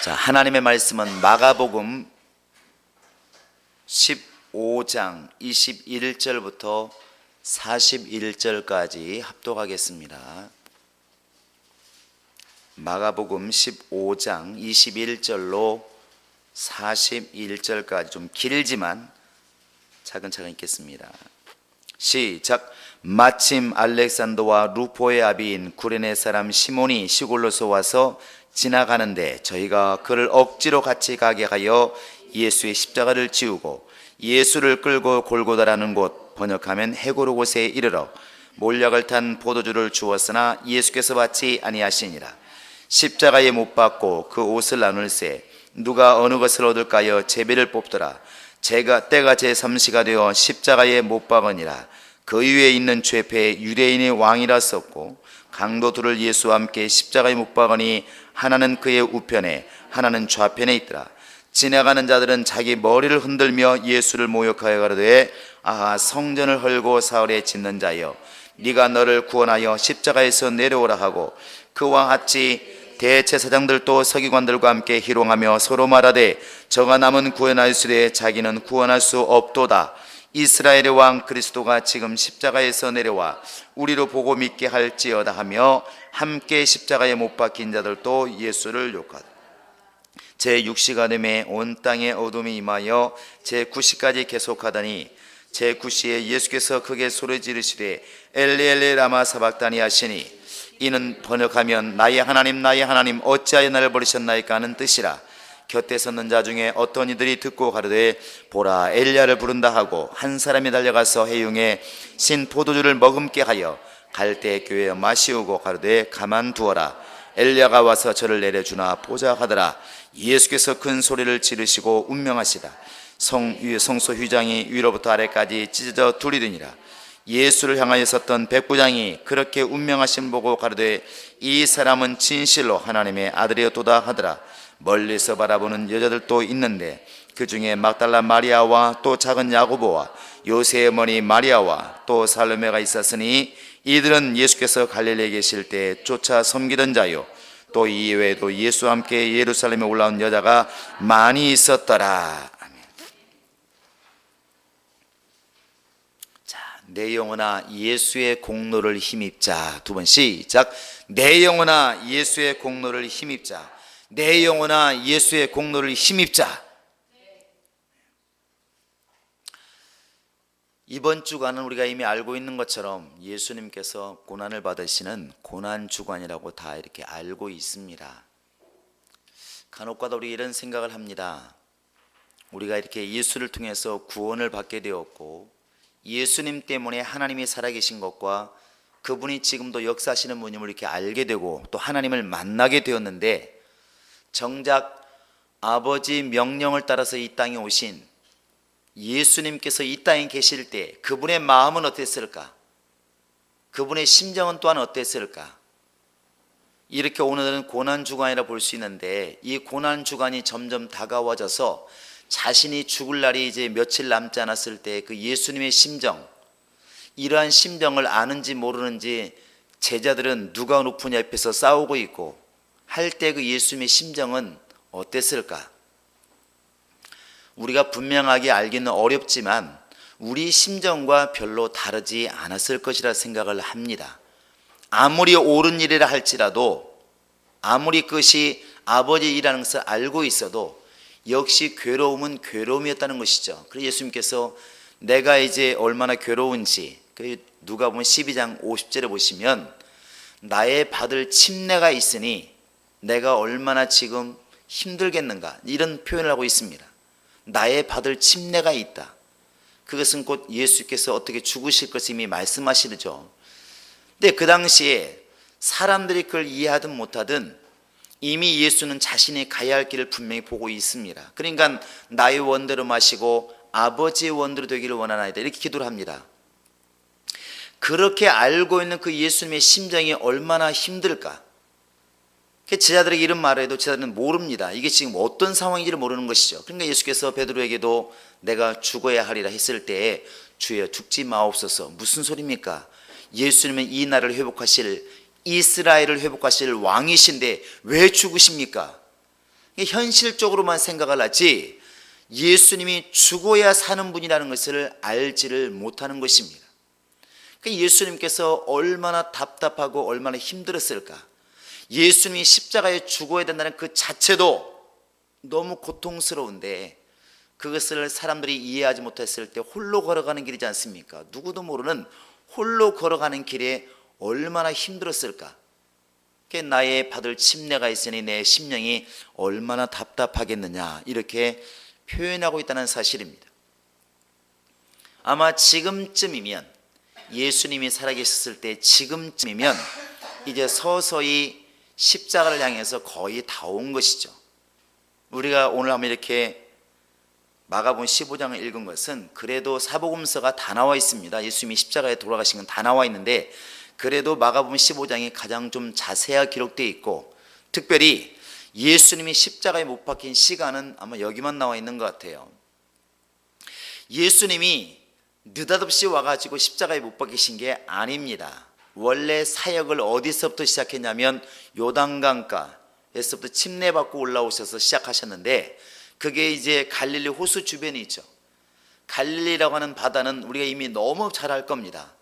자, 하나님의 말씀은 마가복음 15장 21절부터 41절까지 합독하겠습니다. 마가복음 15장 21절로 41절까지 좀 길지만 차근차근 읽겠습니다. 시작. 마침 알렉산더와 루포의 아비인 구레네 사람 시몬이 시골로서 와서 지나가는데 저희가 그를 억지로 같이 가게 하여 예수의 십자가를 지우고 예수를 끌고 골고다라는 곳, 번역하면 해고로 곳에 이르러 몰약을 탄 포도주를 주었으나 예수께서 받지 아니하시니라. 십자가에 못 박고 그 옷을 나눌세 누가 어느 것을 얻을까요? 제비를 뽑더라. 때가 제3시가 되어 십자가에 못 박으니라. 그 위에 있는 죄패 유대인의 왕이라 썼고 강도 둘을 예수와 함께 십자가에 못 박으니 하나는 그의 우편에 하나는 좌편에 있더라. 지나가는 자들은 자기 머리를 흔들며 예수를 모욕하여 가로되 아하, 성전을 헐고 사흘에 짓는 자여, 네가 너를 구원하여 십자가에서 내려오라 하고 그와 같이 대제사장들도 서기관들과 함께 희롱하며 서로 말하되 저가 남은 구원하였으되 자기는 구원할 수 없도다. 이스라엘의 왕 그리스도가 지금 십자가에서 내려와 우리로 보고 믿게 할지어다 하며 함께 십자가에 못 박힌 자들도 예수를 욕하다. 제6시가 되매 온 땅에 어둠이 임하여 제9시까지 계속하더니 제9시에 예수께서 크게 소리 지르시되 엘리 엘리 라마 사박다니 하시니 이는 번역하면 나의 하나님 어찌하여 나를 버리셨나이까 하는 뜻이라. 곁에 섰는 자 중에 어떤 이들이 듣고 가로되 보라 엘리야를 부른다 하고 한 사람이 달려가서 해융에 신 포도주를 머금게 하여 갈대 교회에 마시우고 가로되 가만두어라. 엘리야가 와서 저를 내려주나 보자 하더라. 예수께서 큰 소리를 지르시고 운명하시다. 성소 휘장이 위로부터 아래까지 찢어져 둘이더니라. 예수를 향하여 섰던 백부장이 그렇게 운명하심 보고 가로되 이 사람은 진실로 하나님의 아들이었도다 하더라. 멀리서 바라보는 여자들도 있는데 그 중에 막달라 마리아와 또 작은 야고보와 요새의 어머니 마리아와 또 살로메가 있었으니 이들은 예수께서 갈릴리에 계실 때 쫓아 섬기던 자요 또 이외에도 예수와 함께 예루살렘에 올라온 여자가 많이 있었더라. 아멘. 자, 내 영혼아 예수의 공로를 힘입자. 두 번 시작. 내 영혼아 예수의 공로를 힘입자. 내 영혼아 예수의 공로를 힘입자. 이번 주간은 우리가 이미 알고 있는 것처럼 예수님께서 고난을 받으시는 고난주간이라고 다 이렇게 알고 있습니다. 간혹가다 우리 이런 생각을 합니다. 우리가 이렇게 예수를 통해서 구원을 받게 되었고 예수님 때문에 하나님이 살아계신 것과 그분이 지금도 역사하시는 분임을 이렇게 알게 되고 또 하나님을 만나게 되었는데 정작 아버지 명령을 따라서 이 땅에 오신 예수님께서 이 땅에 계실 때 그분의 마음은 어땠을까? 그분의 심정은 또한 어땠을까? 이렇게 오늘은 고난주간이라 볼 수 있는데 이 고난주간이 점점 다가와져서 자신이 죽을 날이 이제 며칠 남지 않았을 때 그 예수님의 심정, 이러한 심정을 아는지 모르는지 제자들은 누가 높으냐 옆에서 싸우고 있고 할 때 그 예수님의 심정은 어땠을까? 우리가 분명하게 알기는 어렵지만 우리 심정과 별로 다르지 않았을 것이라 생각을 합니다. 아무리 옳은 일이라 할지라도 아무리 그것이 아버지 일하는 것을 알고 있어도 역시 괴로움은 괴로움이었다는 것이죠. 그래서 예수님께서 내가 이제 얼마나 괴로운지 누가복음 12장 50절에 보시면 나의 받을 침례가 있으니 내가 얼마나 지금 힘들겠는가 이런 표현을 하고 있습니다. 나의 받을 침례가 있다. 그것은 곧 예수께서 어떻게 죽으실 것을 이미 말씀하시죠. 근데 그 당시에 사람들이 그걸 이해하든 못하든 이미 예수는 자신이 가야 할 길을 분명히 보고 있습니다. 그러니까 나의 원대로 마시고 아버지의 원대로 되기를 원하나이다 이렇게 기도를 합니다. 그렇게 알고 있는 그 예수님의 심정이 얼마나 힘들까? 제자들에게 이런 말을 해도 제자들은 모릅니다. 이게 지금 어떤 상황인지를 모르는 것이죠. 그러니까 예수께서 베드로에게도 내가 죽어야 하리라 했을 때 주여 죽지 마옵소서. 무슨 소리입니까? 예수님은 이 나라를 회복하실 이스라엘을 회복하실 왕이신데 왜 죽으십니까? 현실적으로만 생각을 하지 예수님이 죽어야 사는 분이라는 것을 알지를 못하는 것입니다. 예수님께서 얼마나 답답하고 얼마나 힘들었을까. 예수님이 십자가에 죽어야 된다는 그 자체도 너무 고통스러운데 그것을 사람들이 이해하지 못했을 때 홀로 걸어가는 길이지 않습니까? 누구도 모르는 홀로 걸어가는 길에 얼마나 힘들었을까. 나의 받을 침례가 있으니 내 심령이 얼마나 답답하겠느냐, 이렇게 표현하고 있다는 사실입니다. 아마 지금쯤이면, 예수님이 살아계셨을 때 지금쯤이면 이제 서서히 십자가를 향해서 거의 다 온 것이죠. 우리가 오늘 한번 이렇게 마가복음 15장을 읽은 것은 그래도 사복음서가 다 나와 있습니다. 예수님이 십자가에 돌아가신 건 다 나와 있는데 그래도 마가복음 15장이 가장 좀 자세하게 기록되어 있고, 특별히 예수님이 십자가에 못 박힌 시간은 아마 여기만 나와 있는 것 같아요. 예수님이 느닷없이 와가지고 십자가에 못 박히신 게 아닙니다. 원래 사역을 어디서부터 시작했냐면 요단강가에서부터 침례받고 올라오셔서 시작하셨는데, 그게 이제 갈릴리 호수 주변이 있죠. 갈릴리라고 하는 바다는 우리가 이미 너무 잘 알 겁니다.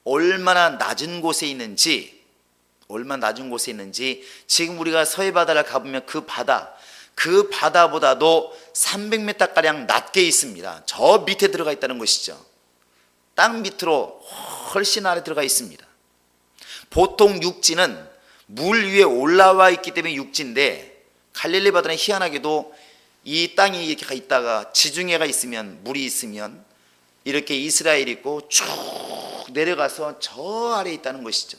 얼마나 낮은 곳에 있는지, 지금 우리가 서해바다를 가보면 그 바다보다도 300m가량 낮게 있습니다. 저 밑에 들어가 있다는 것이죠. 땅 밑으로 훨씬 아래 들어가 있습니다. 보통 육지는 물 위에 올라와 있기 때문에 육지인데, 갈릴리 바다는 희한하게도 이 땅이 이렇게 있다가 지중해가 있으면, 물이 있으면 이렇게 이스라엘이 있고 쭉 내려가서 저 아래에 있다는 것이죠.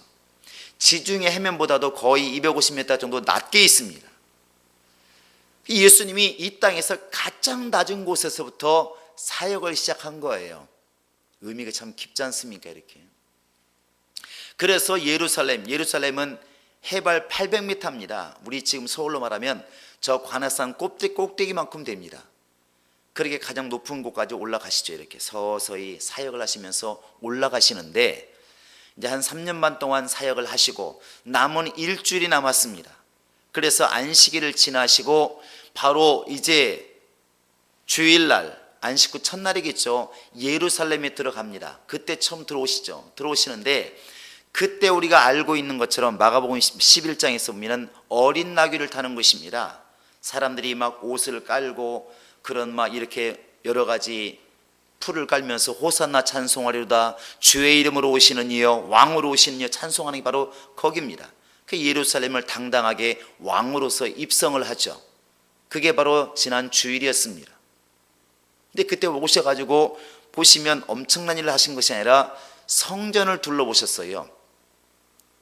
지중해 해면보다도 거의 250m 정도 낮게 있습니다. 예수님이 이 땅에서 가장 낮은 곳에서부터 사역을 시작한 거예요. 의미가 참 깊지 않습니까? 이렇게. 그래서 예루살렘은 해발 800m입니다. 우리 지금 서울로 말하면 저 관악산 꼭대기만큼 됩니다. 그렇게 가장 높은 곳까지 올라가시죠. 이렇게 서서히 사역을 하시면서 올라가시는데, 이제 한 3년 반 동안 사역을 하시고 남은 일주일이 남았습니다. 그래서 안식일을 지나시고 바로 이제 주일날, 안식 후 첫날이겠죠. 예루살렘에 들어갑니다. 그때 처음 들어오시는데, 그때 우리가 알고 있는 것처럼 마가복음 11장에서 보면 어린 나귀를 타는 것입니다. 사람들이 막 옷을 깔고 그런 막 이렇게 여러 가지 풀을 깔면서 호산나 찬송하리로다, 주의 이름으로 오시는 이여, 왕으로 오시는 이여 찬송하는 게 바로 거기입니다. 그 예루살렘을 당당하게 왕으로서 입성을 하죠. 그게 바로 지난 주일이었습니다. 근데 그때 오셔가지고 보시면 엄청난 일을 하신 것이 아니라 성전을 둘러보셨어요.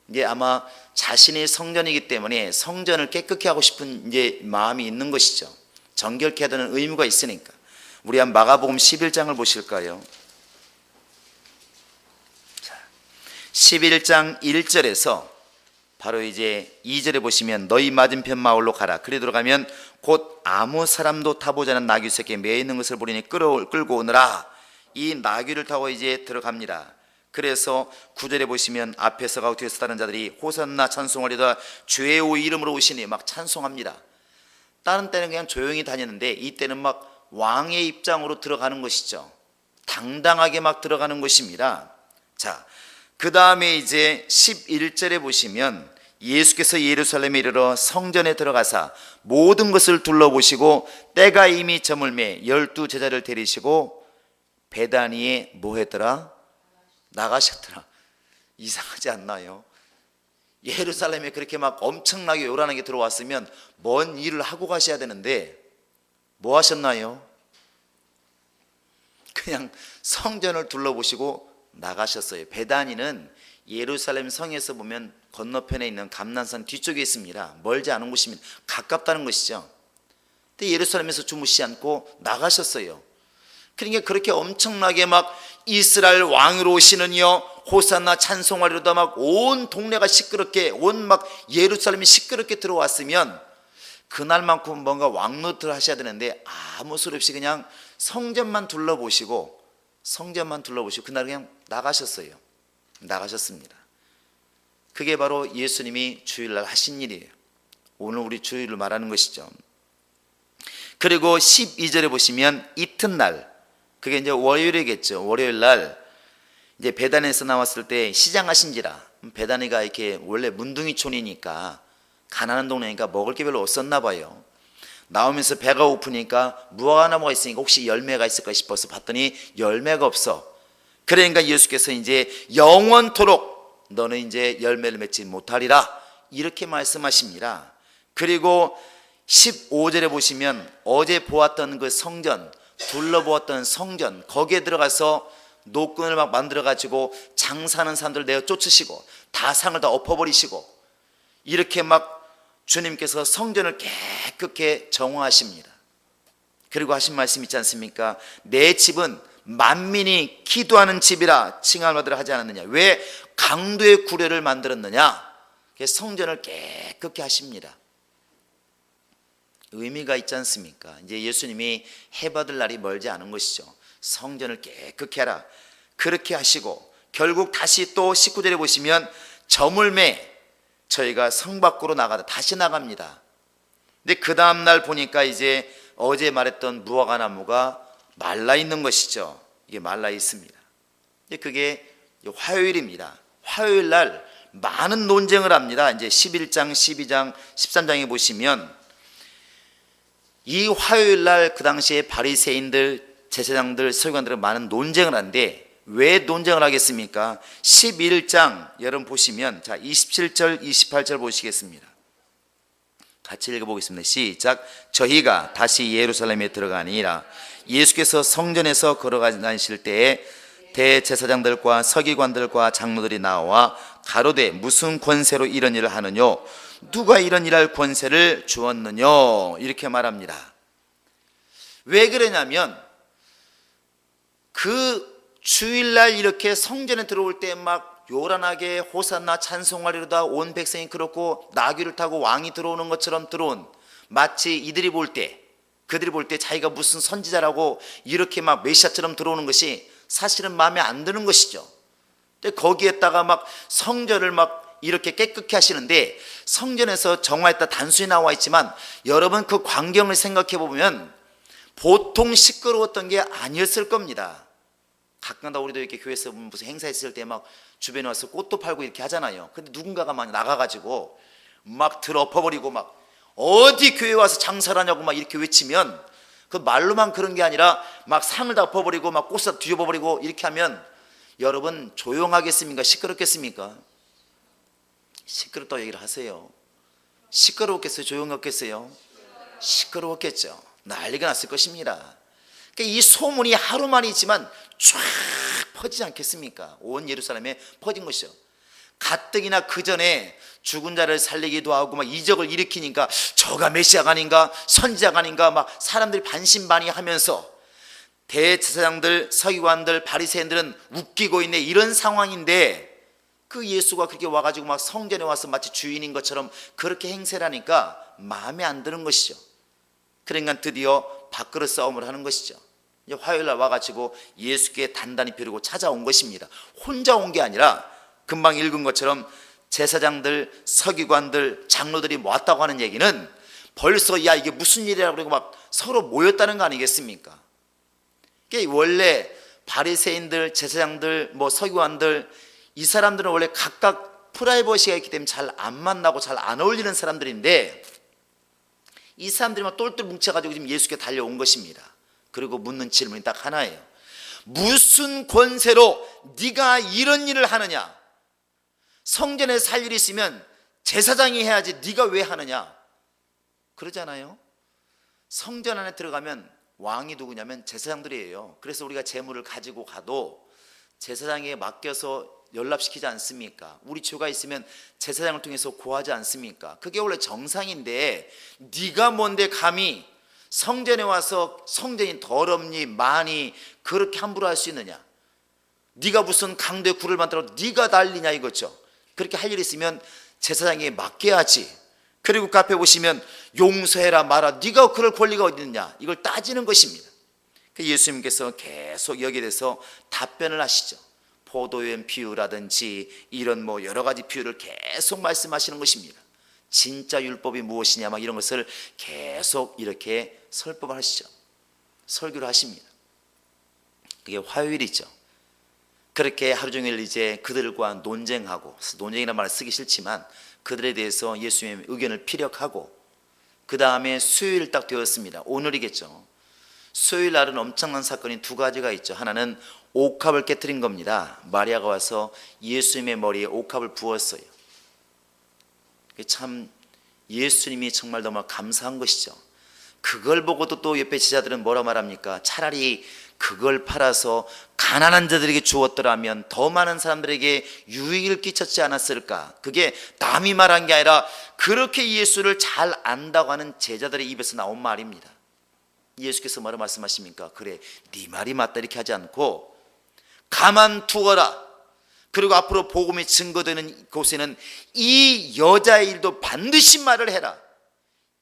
이제 아마 자신의 성전이기 때문에 성전을 깨끗게 하고 싶은 이제 마음이 있는 것이죠. 정결케 해야 되는 의무가 있으니까. 우리 한 마가복음 11장을 보실까요? 11장 1절에서 바로 이제 2절에 보시면 너희 맞은편 마을로 가라. 그리 들어가면 곧 아무 사람도 타보지 않은 나귀 새끼에 매어 있는 것을 보리니 끌고 오느라. 이 나귀를 타고 이제 들어갑니다. 그래서 9절에 보시면 앞에서 가고 뒤에서 다른 자들이 호산나 찬송하리다, 주의 이름으로 오시니 막 찬송합니다. 다른 때는 그냥 조용히 다녔는데 이때는 막 왕의 입장으로 들어가는 것이죠. 당당하게 막 들어가는 것입니다. 자, 그 다음에 이제 11절에 보시면 예수께서 예루살렘에 이르러 성전에 들어가사 모든 것을 둘러보시고 때가 이미 저물매 12 제자를 데리시고 베다니에 뭐 했더라? 나가셨더라. 이상하지 않나요? 예루살렘에 그렇게 막 엄청나게 요란하게 들어왔으면 먼 일을 하고 가셔야 되는데 뭐 하셨나요? 그냥 성전을 둘러보시고 나가셨어요. 베다니는 예루살렘 성에서 보면 건너편에 있는 감난산 뒤쪽에 있습니다. 멀지 않은 곳이면 가깝다는 것이죠. 근데 예루살렘에서 주무시지 않고 나가셨어요. 그러니까 그렇게 엄청나게 막 이스라엘 왕으로 오시는 이여, 호산나 찬송하리로다, 막 온 동네가 시끄럽게, 온 막 예루살렘이 시끄럽게 들어왔으면 그날만큼 뭔가 왕노트를 하셔야 되는데 아무 소리 없이 그냥 성전만 둘러보시고 그날 그냥 나가셨습니다. 그게 바로 예수님이 주일날 하신 일이에요. 오늘 우리 주일을 말하는 것이죠. 그리고 12절에 보시면 이튿날, 그게 이제 월요일이겠죠. 월요일 날 이제 베다니에서 나왔을 때 시장하신지라, 베다니가 이렇게 원래 문둥이촌이니까 가난한 동네니까 먹을 게 별로 없었나 봐요. 나오면서 배가 고프니까 무화과나무가 있으니까 혹시 열매가 있을까 싶어서 봤더니 열매가 없어. 그러니까 예수께서 이제 영원토록 너는 이제 열매를 맺지 못하리라, 이렇게 말씀하십니다. 그리고 15절에 보시면 어제 보았던 그 성전, 둘러보았던 성전, 거기에 들어가서 노끈을 막 만들어 가지고 장사하는 사람들 내어 쫓으시고 다 상을 다 엎어버리시고, 이렇게 막 주님께서 성전을 깨끗게 정화하십니다. 그리고 하신 말씀 있지 않습니까? 내 집은 만민이 기도하는 집이라 칭함을 받으라 하지 않았느냐. 왜 강도의 구례를 만들었느냐? 성전을 깨끗게 하십니다. 의미가 있지 않습니까? 이제 예수님이 해받을 날이 멀지 않은 것이죠. 성전을 깨끗게 하라, 그렇게 하시고, 결국 다시 또 19절에 보시면 저물매 저희가 성 밖으로 나가다 다시 나갑니다. 근데 그 다음날 보니까 이제 어제 말했던 무화과나무가 말라 있는 것이죠. 이게 말라 있습니다. 그게 화요일입니다. 화요일 날 많은 논쟁을 합니다. 이제 11장, 12장, 13장에 보시면 이 화요일 날 그 당시에 바리새인들, 제사장들, 서기관들은 많은 논쟁을 하는데, 왜 논쟁을 하겠습니까? 11장 여러분 보시면, 자 27절 28절 보시겠습니다. 같이 읽어보겠습니다. 시작. 저희가 다시 예루살렘에 들어가니라. 예수께서 성전에서 걸어다니실 때에 대제사장들과 서기관들과 장로들이 나와 가로되 무슨 권세로 이런 일을 하느뇨? 누가 이런 일할 권세를 주었느뇨? 이렇게 말합니다. 왜 그러냐면 그 주일날 이렇게 성전에 들어올 때 막 요란하게 호산나 찬송하리로다 온 백성이 그렇고 나귀를 타고 왕이 들어오는 것처럼 들어온, 마치 이들이 볼 때, 그들이 볼 때 자기가 무슨 선지자라고 이렇게 막 메시아처럼 들어오는 것이 사실은 마음에 안 드는 것이죠. 근데 거기에다가 막 성전을 막 이렇게 깨끗게 하시는데, 성전에서 정화했다 단순히 나와 있지만 여러분 그 광경을 생각해 보면 보통 시끄러웠던 게 아니었을 겁니다. 가끔가다 우리도 이렇게 교회에서 무슨 행사 있을 때 막 주변에 와서 꽃도 팔고 이렇게 하잖아요. 근데 누군가가 막 나가가지고 막 들엎어버리고 막 어디 교회 와서 장사를 하냐고 막 이렇게 외치면, 그 말로만 그런 게 아니라 막 상을 다 엎어버리고 막 꽃을 다 뒤집어버리고 이렇게 하면 여러분 조용하겠습니까? 시끄럽겠습니까? 시끄럽다고 얘기를 하세요. 시끄러웠겠어요? 조용했겠어요? 시끄러웠겠죠. 난리가 났을 것입니다. 이 소문이 하루만이지만 쫙 퍼지지 않겠습니까? 온 예루살렘에 퍼진 것이죠. 가뜩이나 그 전에 죽은 자를 살리기도 하고 막 이적을 일으키니까 저가 메시아가 아닌가, 선지자가 아닌가 막 사람들이 반신반의하면서 대제사장들, 서기관들, 바리새인들은 웃기고 있네, 이런 상황인데 그 예수가 그렇게 와가지고 막 성전에 와서 마치 주인인 것처럼 그렇게 행세를 하니까 마음에 안 드는 것이죠. 그러니까 드디어 밥그릇 싸움을 하는 것이죠. 화요일 날 와가지고 예수께 단단히 벼르고 찾아온 것입니다. 혼자 온 게 아니라 금방 읽은 것처럼 제사장들, 서기관들, 장로들이 모았다고 하는 얘기는 벌써 야 이게 무슨 일이라고 그러고 막 서로 모였다는 거 아니겠습니까? 원래 바리새인들, 제사장들, 뭐 서기관들, 이 사람들은 원래 각각 프라이버시가 있기 때문에 잘 안 만나고 잘 안 어울리는 사람들인데, 이 사람들이 막 똘똘 뭉쳐가지고 지금 예수께 달려온 것입니다. 그리고 묻는 질문이 딱 하나예요. 무슨 권세로 네가 이런 일을 하느냐? 성전에 살 일이 있으면 제사장이 해야지 네가 왜 하느냐? 그러잖아요. 성전 안에 들어가면 왕이 누구냐면 제사장들이에요. 그래서 우리가 재물을 가지고 가도 제사장에게 맡겨서 연락시키지 않습니까? 우리 죄가 있으면 제사장을 통해서 고하지 않습니까? 그게 원래 정상인데 네가 뭔데 감히 성전에 와서 성전이 더럽니 많이 그렇게 함부로 할 수 있느냐? 네가 무슨 강도의 굴을 만들어 네가 난리냐 이거죠. 그렇게 할 일이 있으면 제사장에게 맡겨야지. 그리고 그 앞에 보시면 용서해라 마라, 네가 그럴 권리가 어디 있느냐, 이걸 따지는 것입니다. 예수님께서 계속 여기에 대해서 답변을 하시죠. 포도園비유라든지 이런 뭐 여러 가지 비유를 계속 말씀하시는 것입니다. 진짜 율법이 무엇이냐 막 이런 것을 계속 이렇게 설법을 하시죠. 설교를 하십니다. 그게 화요일이죠. 그렇게 하루 종일 이제 그들과 논쟁하고, 논쟁이라는 말을 쓰기 싫지만 그들에 대해서 예수님의 의견을 피력하고, 그 다음에 수요일 딱 되었습니다. 오늘이겠죠. 수요일 날은 엄청난 사건이 두 가지가 있죠. 하나는 옥합을 깨뜨린 겁니다. 마리아가 와서 예수님의 머리에 옥합을 부었어요. 참 예수님이 정말 너무 감사한 것이죠. 그걸 보고도 또 옆에 제자들은 뭐라 말합니까? 차라리 그걸 팔아서 가난한 자들에게 주었더라면 더 많은 사람들에게 유익을 끼쳤지 않았을까? 그게 남이 말한 게 아니라 그렇게 예수를 잘 안다고 하는 제자들의 입에서 나온 말입니다. 예수께서 뭐라 말씀하십니까? 그래, 네 말이 맞다 이렇게 하지 않고 가만두어라. 그리고 앞으로 복음이 증거되는 곳에는 이 여자의 일도 반드시 말을 해라.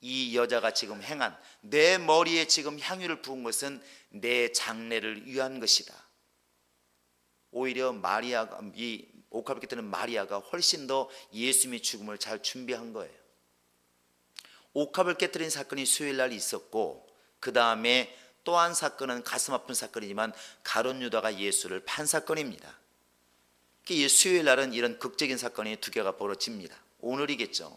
이 여자가 지금 행한, 내 머리에 지금 향유를 부은 것은 내 장례를 위한 것이다. 오히려 마리아가, 이 옥합을 깨뜨리는 마리아가 훨씬 더 예수님의 죽음을 잘 준비한 거예요. 옥합을 깨뜨린 사건이 수요일 날 있었고, 그 다음에 또 한 사건은 가슴 아픈 사건이지만 가룟 유다가 예수를 판 사건입니다. 수요일 날은 이런 극적인 사건이 두 개가 벌어집니다. 오늘이겠죠.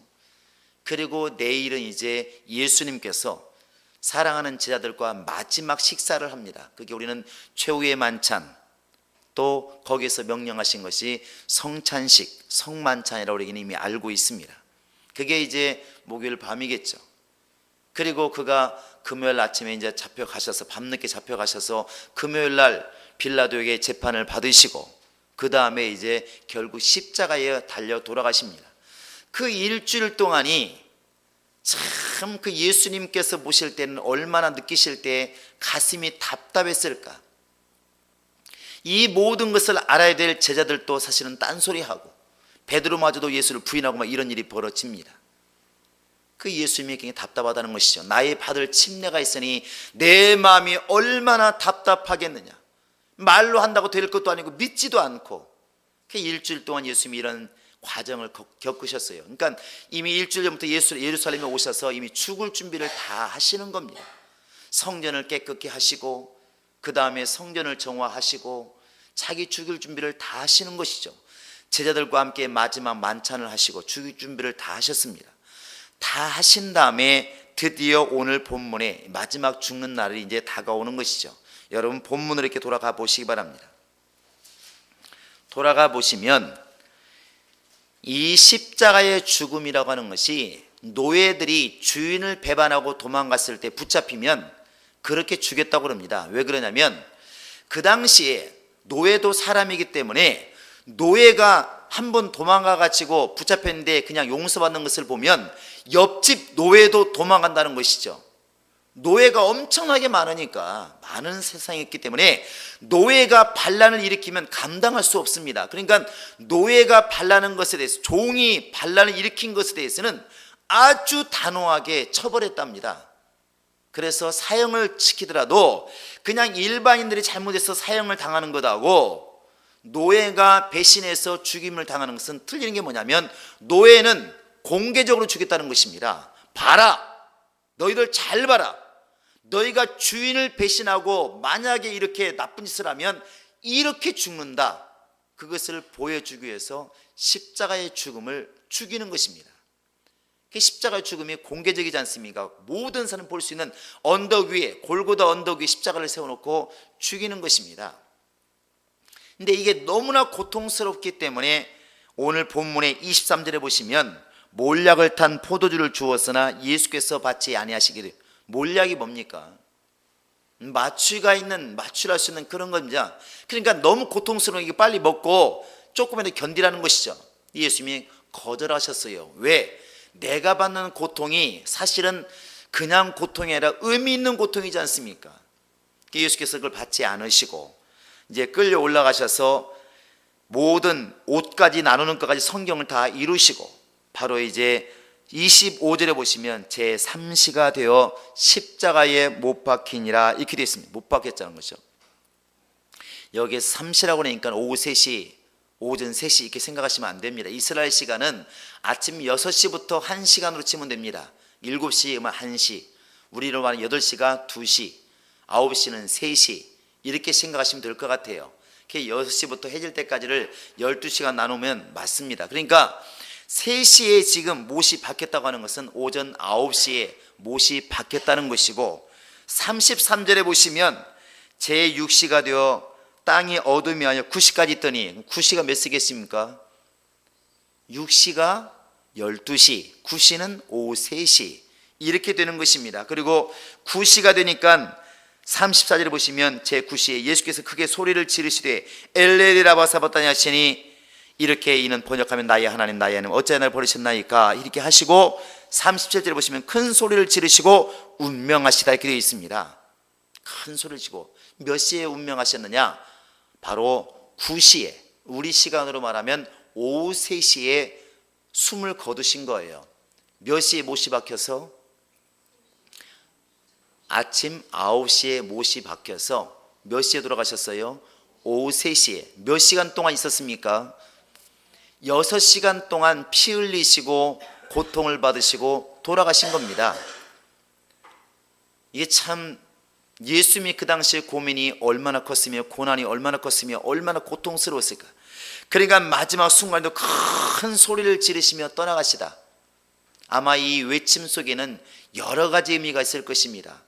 그리고 내일은 이제 예수님께서 사랑하는 제자들과 마지막 식사를 합니다. 그게 우리는 최후의 만찬, 또 거기에서 명령하신 것이 성찬식, 성만찬이라고 우리는 이미 알고 있습니다. 그게 이제 목요일 밤이겠죠. 그리고 그가 금요일 아침에 이제 잡혀가셔서, 밤늦게 잡혀가셔서 금요일 날 빌라도에게 재판을 받으시고, 그 다음에 이제 결국 십자가에 달려 돌아가십니다. 그 일주일 동안이 참 그 예수님께서 보실 때는 얼마나 느끼실 때 가슴이 답답했을까. 이 모든 것을 알아야 될 제자들도 사실은 딴소리하고, 베드로마저도 예수를 부인하고 막 이런 일이 벌어집니다. 그 예수님이 굉장히 답답하다는 것이죠. 나의 받을 침례가 있으니 내 마음이 얼마나 답답하겠느냐. 말로 한다고 될 것도 아니고 믿지도 않고. 그 일주일 동안 예수님이 이런 과정을 겪으셨어요. 그러니까 이미 일주일 전부터 예루살렘에 오셔서 이미 죽을 준비를 다 하시는 겁니다. 성전을 깨끗게 하시고, 그 다음에 성전을 정화하시고, 자기 죽일 준비를 다 하시는 것이죠. 제자들과 함께 마지막 만찬을 하시고 죽일 준비를 다 하셨습니다. 다 하신 다음에 드디어 오늘 본문에 마지막 죽는 날이 이제 다가오는 것이죠. 여러분 본문으로 이렇게 돌아가 보시기 바랍니다. 돌아가 보시면 이 십자가의 죽음이라고 하는 것이 노예들이 주인을 배반하고 도망갔을 때 붙잡히면 그렇게 죽였다고 그럽니다. 왜 그러냐면 그 당시에 노예도 사람이기 때문에 노예가 한번 도망가 가지고 붙잡혔는데 그냥 용서받는 것을 보면 옆집 노예도 도망간다는 것이죠. 노예가 엄청나게 많으니까, 많은 세상이 있기 때문에 노예가 반란을 일으키면 감당할 수 없습니다. 그러니까 노예가 반란한 것에 대해서, 종이 반란을 일으킨 것에 대해서는 아주 단호하게 처벌했답니다. 그래서 사형을 시키더라도 그냥 일반인들이 잘못해서 사형을 당하는 것하고 노예가 배신해서 죽임을 당하는 것은 틀리는 게 뭐냐면, 노예는 공개적으로 죽였다는 것입니다. 봐라, 너희들 잘 봐라, 너희가 주인을 배신하고 만약에 이렇게 나쁜 짓을 하면 이렇게 죽는다. 그것을 보여주기 위해서 십자가의 죽음을 죽이는 것입니다. 십자가의 죽음이 공개적이지 않습니까? 모든 사람이 볼 수 있는 언덕 위에, 골고다 언덕 위에 십자가를 세워놓고 죽이는 것입니다. 근데 이게 너무나 고통스럽기 때문에 오늘 본문의 23절에 보시면 몰약을 탄 포도주를 주었으나 예수께서 받지 아니하시기를. 몰약이 뭡니까? 마취가 있는, 마취할 수 있는 그런 겁니다. 그러니까 너무 고통스러우니까 빨리 먹고 조금이라도 견디라는 것이죠. 예수님이 거절하셨어요. 왜? 내가 받는 고통이 사실은 그냥 고통이 아니라 의미 있는 고통이지 않습니까? 예수께서 그걸 받지 않으시고 이제 끌려 올라가셔서 모든 옷까지 나누는 것까지 성경을 다 이루시고, 바로 이제 25절에 보시면 제3시가 되어 십자가에 못 박히니라 이렇게 되어 있습니다. 못 박혔다는 거죠. 여기에 3시라고 하니까 오후 3시, 오전 3시 이렇게 생각하시면 안 됩니다. 이스라엘 시간은 아침 6시부터 1시간으로 치면 됩니다. 7시면 1시, 우리로 말하면 8시가 2시, 9시는 3시 이렇게 생각하시면 될 것 같아요. 6시부터 해질 때까지를 12시간 나누면 맞습니다. 그러니까 3시에 지금 못이 바뀌었다고 하는 것은 오전 9시에 못이 바뀌었다는 것이고, 33절에 보시면 제6시가 되어 땅이 어둠이 아니라 9시까지 있더니 9시가 몇 시겠습니까? 6시가 12시, 9시는 오후 3시 이렇게 되는 것입니다. 그리고 9시가 되니까 34절에 보시면 제9시에 예수께서 크게 소리를 지르시되 엘레리 라마 사바다니 하시니, 이렇게 이는 번역하면 나의 하나님 나의 하나님 어찌하여 나를 버리셨나이까 이렇게 하시고, 37절에 보시면 큰 소리를 지르시고 운명하시다 이렇게 되어 있습니다. 큰 소리를 지르고 몇 시에 운명하셨느냐? 바로 9시에, 우리 시간으로 말하면 오후 3시에 숨을 거두신 거예요. 몇 시에 못이 박혀서? 아침 9시에 못이 박혀서 몇 시에 돌아가셨어요? 오후 3시에. 몇 시간 동안 있었습니까? 6시간 동안 피 흘리시고 고통을 받으시고 돌아가신 겁니다. 이게 참, 예수님이 그 당시에 고민이 얼마나 컸으며 고난이 얼마나 컸으며 얼마나 고통스러웠을까. 그러니까 마지막 순간에도 큰 소리를 지르시며 떠나가시다. 아마 이 외침 속에는 여러 가지 의미가 있을 것입니다.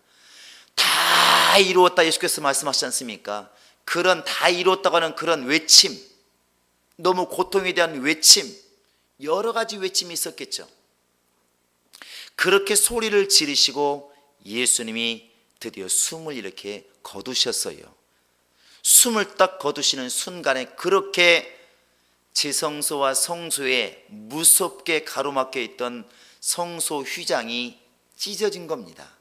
다 이루었다 예수께서 말씀하시지 않습니까? 그런 다 이루었다고 하는 그런 외침, 너무 고통에 대한 외침, 여러 가지 외침이 있었겠죠. 그렇게 소리를 지르시고 예수님이 드디어 숨을 이렇게 거두셨어요. 숨을 딱 거두시는 순간에 그렇게 지성소와 성소에 무섭게 가로막혀 있던 성소 휘장이 찢어진 겁니다.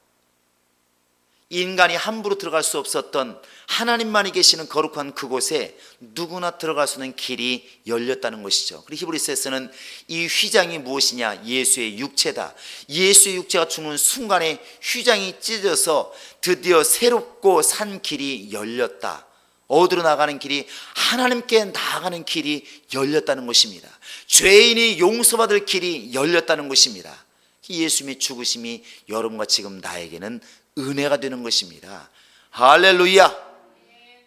인간이 함부로 들어갈 수 없었던 하나님만이 계시는 거룩한 그곳에 누구나 들어갈 수 있는 길이 열렸다는 것이죠. 그리고 히브리서에서는 이 휘장이 무엇이냐? 예수의 육체다. 예수의 육체가 죽는 순간에 휘장이 찢어져서 드디어 새롭고 산 길이 열렸다. 어디로 나가는 길이? 하나님께 나아가는 길이 열렸다는 것입니다. 죄인이 용서받을 길이 열렸다는 것입니다. 예수님의 죽으심이 여러분과 지금 나에게는 은혜가 되는 것입니다. 할렐루야.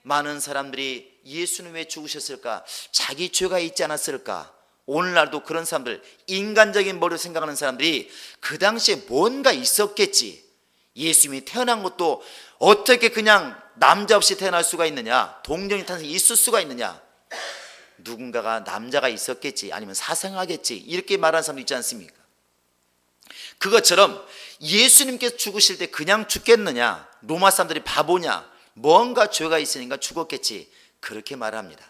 많은 사람들이 예수는 왜 죽으셨을까? 자기 죄가 있지 않았을까? 오늘날도 그런 사람들, 인간적인 머리로 생각하는 사람들이 그 당시에 뭔가 있었겠지. 예수님이 태어난 것도 어떻게 그냥 남자 없이 태어날 수가 있느냐? 동정이 탄생이 있을 수가 있느냐? 누군가가 남자가 있었겠지, 아니면 사생하겠지, 이렇게 말하는 사람도 있지 않습니까? 그것처럼 예수님께서 죽으실 때 그냥 죽겠느냐? 로마 사람들이 바보냐? 뭔가 죄가 있으니까 죽었겠지, 그렇게 말합니다.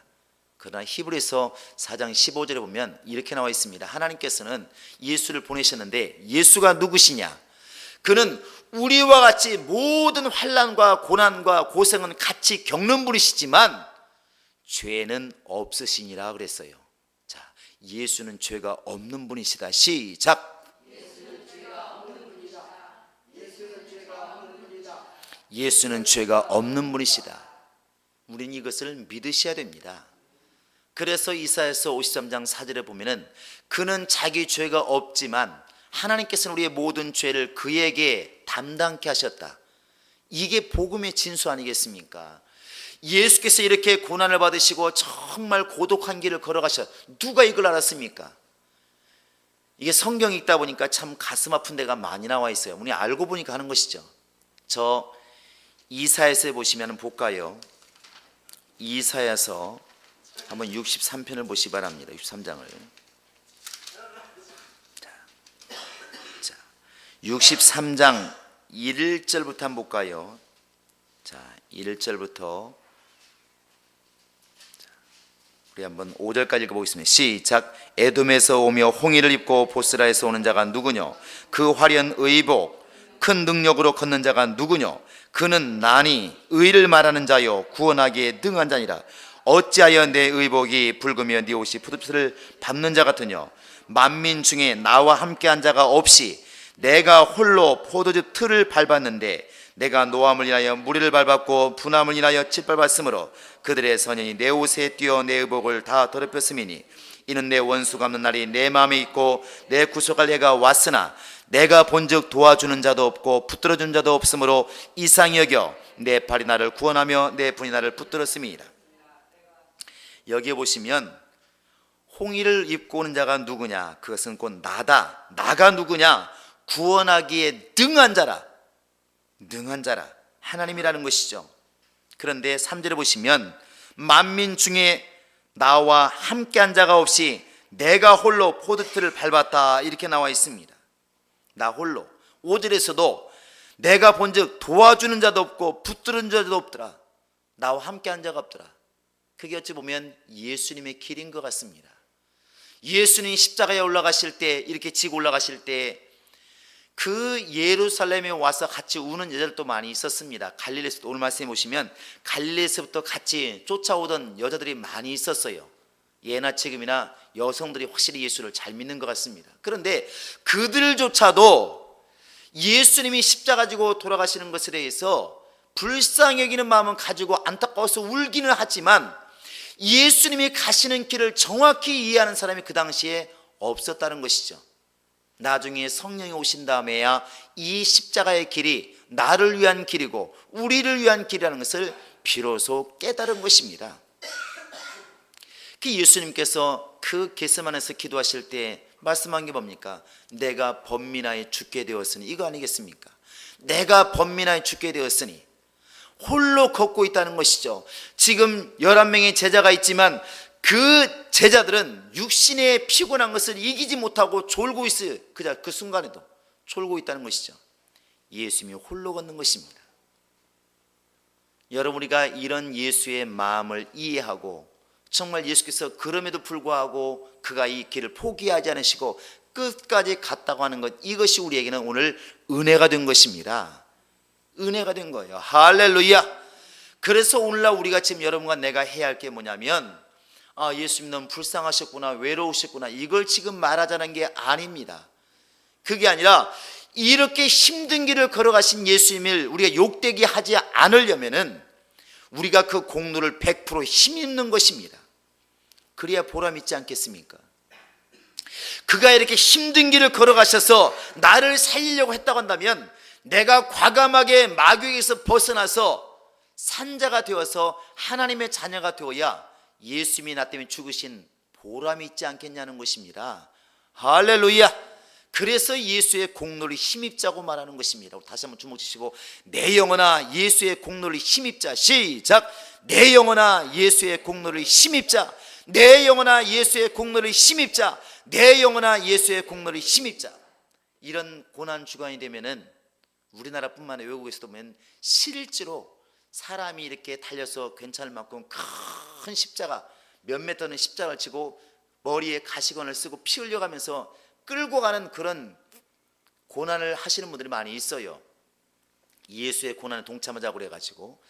그러나 히브리서 4장 15절에 보면 이렇게 나와 있습니다. 하나님께서는 예수를 보내셨는데, 예수가 누구시냐? 그는 우리와 같이 모든 환난과 고난과 고생은 같이 겪는 분이시지만 죄는 없으시니라 그랬어요. 자, 예수는 죄가 없는 분이시다. 시작. 예수는 죄가 없는 분이시다. 우리는 이것을 믿으셔야 됩니다. 그래서 이사야서 53장 4절에 보면은 그는 자기 죄가 없지만 하나님께서는 우리의 모든 죄를 그에게 담당케 하셨다. 이게 복음의 진수 아니겠습니까? 예수께서 이렇게 고난을 받으시고 정말 고독한 길을 걸어가셨. 누가 이걸 알았습니까? 이게 성경 읽다 보니까 참 가슴 아픈 데가 많이 나와 있어요. 우리 알고 보니까 하는 것이죠. 저 이사야서에 보시면 볼까요? 이사야서 한번 63편을 보시기 바랍니다. 63장을. 자, 63장 1절부터 한번 볼까요? 자, 1절부터 우리 한번 5절까지 읽어보겠습니다. 시작. 에돔에서 오며 홍의를 입고 보스라에서 오는 자가 누구뇨? 그 화려한 의복 큰 능력으로 걷는 자가 누구뇨? 그는 나니 의를 말하는 자요 구원하기에 능한 자니라. 어찌하여 내 의복이 붉으며 네 옷이 푸릇푸릇을 밟는 자 같으뇨? 만민 중에 나와 함께한 자가 없이 내가 홀로 포도즙 틀을 밟았는데 내가 노함을 인하여 무리를 밟았고 분함을 인하여 짓밟았으므로 그들의 선인이 내 옷에 뛰어 내 의복을 다 더럽혔음이니 이는 내 원수가 없는 날이 내 마음에 있고 내 구속할 해가 왔으나 내가 본즉 도와주는 자도 없고 붙들어주는 자도 없으므로 이상히 여겨 내 팔이 나를 구원하며 내 분이 나를 붙들었음이니라. 여기에 보시면 홍의를 입고 오는 자가 누구냐? 그것은 곧 나다. 나가 누구냐? 구원하기에 능한 자라. 능한 자라. 하나님이라는 것이죠. 그런데 3절에 보시면 만민 중에 나와 함께한 자가 없이 내가 홀로 포도틀을 밟았다 이렇게 나와 있습니다. 나 홀로. 5절에서도 내가 본즉 도와주는 자도 없고 붙드는 자도 없더라. 나와 함께한 자가 없더라. 그게 어찌 보면 예수님의 길인 것 같습니다. 예수님이 십자가에 올라가실 때, 이렇게 지고 올라가실 때 그 예루살렘에 와서 같이 우는 여자들도 많이 있었습니다. 갈릴리에서도 오늘 말씀해 보시면 갈릴리에서부터 같이 쫓아오던 여자들이 많이 있었어요. 예나 지금이나 여성들이 확실히 예수를 잘 믿는 것 같습니다. 그런데 그들조차도 예수님이 십자가 지고 돌아가시는 것에 대해서 불쌍히 여기는 마음은 가지고 안타까워서 울기는 하지만 예수님이 가시는 길을 정확히 이해하는 사람이 그 당시에 없었다는 것이죠. 나중에 성령이 오신 다음에야 이 십자가의 길이 나를 위한 길이고 우리를 위한 길이라는 것을 비로소 깨달은 것입니다. 그 예수님께서 그 겟세마네에서 기도하실 때 말씀한 게 뭡니까? 내가 번민하여 죽게 되었으니, 이거 아니겠습니까? 내가 번민하여 죽게 되었으니 홀로 걷고 있다는 것이죠. 지금 11명의 제자가 있지만 그 제자들은 육신의 피곤한 것을 이기지 못하고 졸고 있어요. 그 순간에도 졸고 있다는 것이죠. 예수님이 홀로 걷는 것입니다. 여러분, 우리가 이런 예수의 마음을 이해하고 정말 예수께서 그럼에도 불구하고 그가 이 길을 포기하지 않으시고 끝까지 갔다고 하는 것, 이것이 우리에게는 오늘 은혜가 된 것입니다. 은혜가 된 거예요. 할렐루야. 그래서 오늘날 우리가 지금 여러분과 내가 해야 할 게 뭐냐면, 예수님 너무 불쌍하셨구나, 외로우셨구나, 이걸 지금 말하자는 게 아닙니다. 그게 아니라 이렇게 힘든 길을 걸어가신 예수님을 우리가 욕되게 하지 않으려면은 우리가 그 공로를 100% 힘있는 것입니다. 그래야 보람 있지 않겠습니까? 그가 이렇게 힘든 길을 걸어가셔서 나를 살리려고 했다고 한다면 내가 과감하게 마귀에게서 벗어나서 산자가 되어서 하나님의 자녀가 되어야 예수님이 나 때문에 죽으신 보람이 있지 않겠냐는 것입니다. 할렐루야. 그래서 예수의 공로를 힘입자고 말하는 것입니다. 다시 한번 주목 주시고, 내 영혼아 예수의 공로를 힘입자. 시작. 내 영혼아 예수의 공로를 힘입자. 내 영혼아 예수의 공로를 힘입자. 내 영혼아 예수의 공로를 힘입자. 이런 고난 주간이 되면은 우리나라뿐만 아니라 외국에서도 보면 실제로 사람이 이렇게 달려서 괜찮을 만큼 큰 십자가, 몇몇 터는 십자가를 치고 머리에 가시관을 쓰고 피 흘려가면서 끌고 가는 그런 고난을 하시는 분들이 많이 있어요. 예수의 고난에 동참하자고 그래가지고.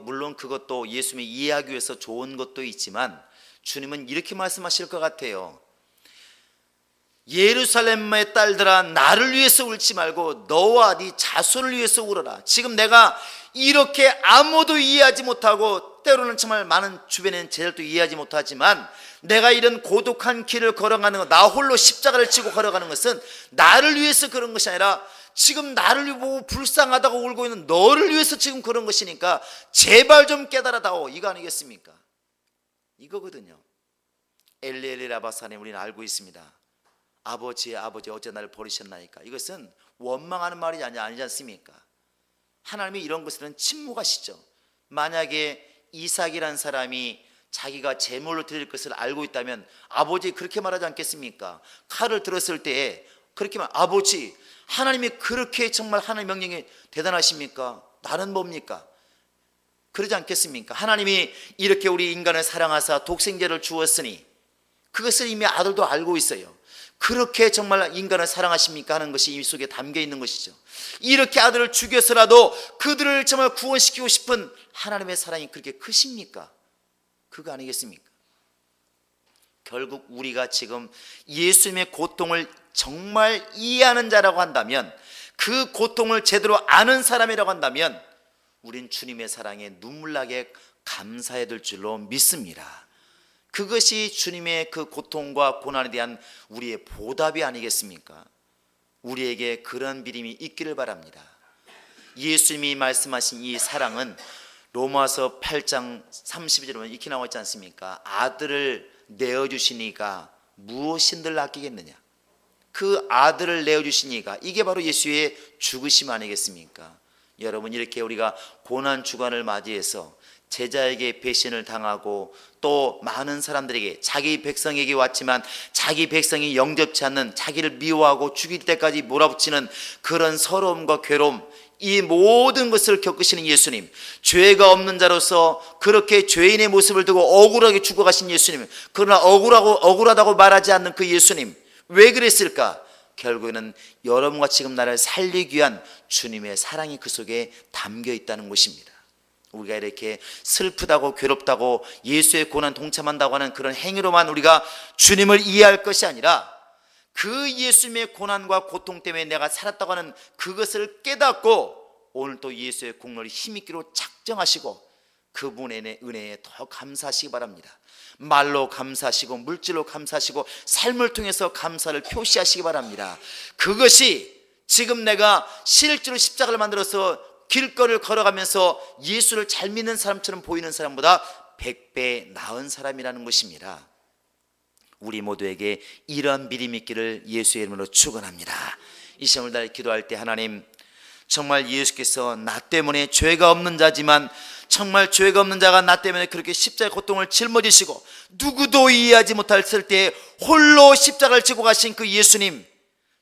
물론 그것도 예수님이 이해하기 위해서 좋은 것도 있지만 주님은 이렇게 말씀하실 것 같아요. 예루살렘의 딸들아, 나를 위해서 울지 말고 너와 네 자손을 위해서 울어라. 지금 내가 이렇게 아무도 이해하지 못하고, 때로는 정말 많은 주변에 제자들도 이해하지 못하지만, 내가 이런 고독한 길을 걸어가는 것, 나 홀로 십자가를 지고 걸어가는 것은 나를 위해서 그런 것이 아니라 지금 나를 보고 불쌍하다고 울고 있는 너를 위해서 지금 그런 것이니까 제발 좀 깨달아다오, 이거 아니겠습니까? 이거거든요. 엘리엘리 라바사네, 우리는 알고 있습니다. 아버지의 아버지 어째 나를 버리셨나이까. 이것은 원망하는 말이 아니지 않습니까? 하나님이 이런 것들은 침묵하시죠. 만약에 이삭이란 사람이 자기가 제물로 드릴 것을 알고 있다면 아버지 그렇게 말하지 않겠습니까? 칼을 들었을 때 그렇게 아버지, 하나님이 그렇게 정말 하나님 명령이 대단하십니까? 나는 뭡니까? 그러지 않겠습니까? 하나님이 이렇게 우리 인간을 사랑하사 독생자를 주었으니 그것을 이미 아들도 알고 있어요. 그렇게 정말 인간을 사랑하십니까? 하는 것이 이 속에 담겨 있는 것이죠. 이렇게 아들을 죽여서라도 그들을 정말 구원시키고 싶은 하나님의 사랑이 그렇게 크십니까? 그거 아니겠습니까? 결국 우리가 지금 예수님의 고통을 정말 이해하는 자라고 한다면, 그 고통을 제대로 아는 사람이라고 한다면 우린 주님의 사랑에 눈물나게 감사해야 될 줄로 믿습니다. 그것이 주님의 그 고통과 고난에 대한 우리의 보답이 아니겠습니까? 우리에게 그런 믿음이 있기를 바랍니다. 예수님이 말씀하신 이 사랑은 로마서 8장 32절에 보면 이렇게 나와 있지 않습니까? 아들을 내어주시니가 무엇인들 아끼겠느냐. 그 아들을 내어주시니가, 이게 바로 예수의 죽으심 아니겠습니까? 여러분, 이렇게 우리가 고난 주간을 맞이해서 제자에게 배신을 당하고 또 많은 사람들에게, 자기 백성에게 왔지만 자기 백성이 영접치 않는, 자기를 미워하고 죽일 때까지 몰아붙이는 그런 서러움과 괴로움, 이 모든 것을 겪으시는 예수님, 죄가 없는 자로서 그렇게 죄인의 모습을 두고 억울하게 죽어가신 예수님, 그러나 억울하다고 말하지 않는 그 예수님, 왜 그랬을까? 결국에는 여러분과 지금 나를 살리기 위한 주님의 사랑이 그 속에 담겨 있다는 것입니다. 우리가 이렇게 슬프다고 괴롭다고 예수의 고난 동참한다고 하는 그런 행위로만 우리가 주님을 이해할 것이 아니라, 그 예수님의 고난과 고통 때문에 내가 살았다고 하는 그것을 깨닫고 오늘 또 예수의 공로를 힘있기로 작정하시고 그분의 은혜에 더 감사하시기 바랍니다. 말로 감사하시고 물질로 감사하시고 삶을 통해서 감사를 표시하시기 바랍니다. 그것이 지금 내가 실제로 십자가를 만들어서 길거리를 걸어가면서 예수를 잘 믿는 사람처럼 보이는 사람보다 100배 나은 사람이라는 것입니다. 우리 모두에게 이러한 믿음이 있기를 예수의 이름으로 축원합니다. 이 시험을 다해 기도할 때, 하나님, 정말 예수께서 나 때문에 죄가 없는 자지만, 정말 죄가 없는 자가 나 때문에 그렇게 십자가의 고통을 짊어지시고 누구도 이해하지 못했을 때 홀로 십자가를 지고 가신 그 예수님,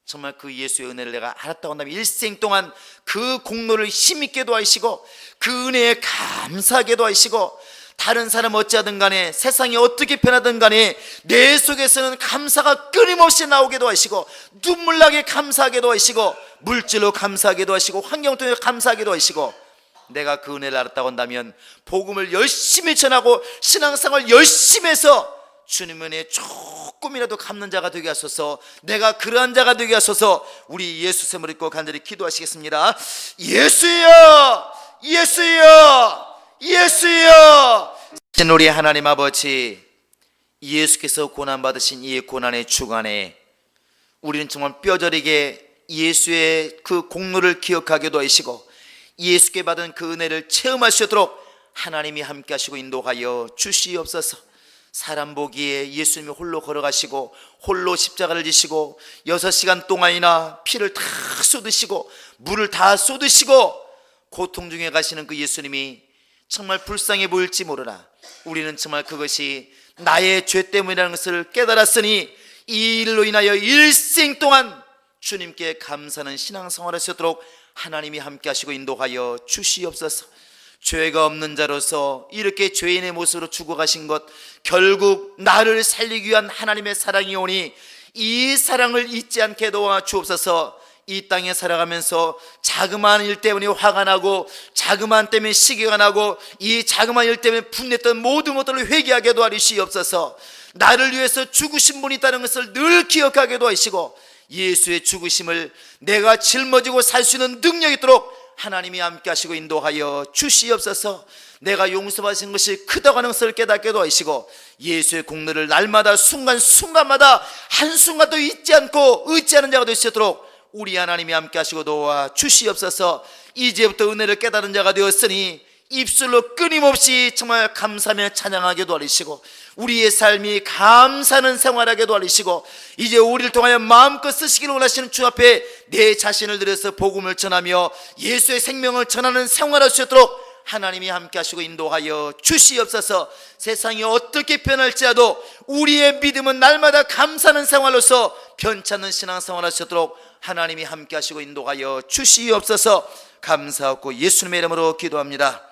정말 그 예수의 은혜를 내가 알았다고 한다면 일생 동안 그 공로를 힘있게 도와주시고 그 은혜에 감사하게 도와주시고, 다른 사람 어찌하든 간에 세상이 어떻게 변하든 간에 내 속에서는 감사가 끊임없이 나오게 도와주시고 눈물 나게 감사하게 도와주시고 물질로 감사하게 도와주시고 환경을 통해 감사하게 도와주시고, 내가 그 은혜를 알았다고 한다면 복음을 열심히 전하고 신앙생활 열심히 해서 주님 은혜에 조금이라도 갚는 자가 되게 하소서. 내가 그러한 자가 되게 하소서. 우리 예수 샘을 입고 간절히 기도하시겠습니다. 예수여, 예수여, 예수여. 우리 하나님 아버지, 예수께서 고난받으신 이 고난의 주간에 우리는 정말 뼈저리게 예수의 그 공로를 기억하게도 하시고 예수께 받은 그 은혜를 체험할 수 있도록 하나님이 함께 하시고 인도하여 주시옵소서. 사람 보기에 예수님이 홀로 걸어가시고 홀로 십자가를 지시고 6시간 동안이나 피를 다 쏟으시고 물을 다 쏟으시고 고통 중에 가시는 그 예수님이 정말 불쌍해 보일지 모르나 우리는 정말 그것이 나의 죄 때문이라는 것을 깨달았으니 이 일로 인하여 일생 동안 주님께 감사하는 신앙생활을 할 수 있도록 하나님이 함께 하시고 인도하여 주시옵소서. 죄가 없는 자로서 이렇게 죄인의 모습으로 죽어가신 것, 결국 나를 살리기 위한 하나님의 사랑이 오니 이 사랑을 잊지 않게 도와주옵소서. 이 땅에 살아가면서 자그마한 일 때문에 화가 나고 자그마한 때문에 시기가 나고 이 자그마한 일 때문에 분냈던 모든 것들을 회개하게 도와주시옵소서. 나를 위해서 죽으신 분이 있다는 것을 늘 기억하게 도와주시고 예수의 죽으심을 내가 짊어지고 살 수 있는 능력이 있도록 하나님이 함께 하시고 인도하여 주시옵소서. 내가 용서받으신 것이 크다고 하는 것을 깨닫게 도와주시고 예수의 공로를 날마다 순간순간마다 한순간도 잊지 않고 의지하는 자가 될 수 있도록 우리 하나님이 함께 하시고 도와 주시옵소서. 이제부터 은혜를 깨달은 자가 되었으니 입술로 끊임없이 정말 감사하며 찬양하게 도와주시고 우리의 삶이 감사하는 생활하게 도와주시고 이제 우리를 통하여 마음껏 쓰시기를 원하시는 주 앞에 내 자신을 들여서 복음을 전하며 예수의 생명을 전하는 생활할 수 있도록 하나님이 함께 하시고 인도하여 주시옵소서. 세상이 어떻게 변할지라도 우리의 믿음은 날마다 감사하는 생활로서 변찮는 신앙생활 할 수 있도록 하나님이 함께 하시고 인도하여 주시옵소서. 감사하고 예수님의 이름으로 기도합니다.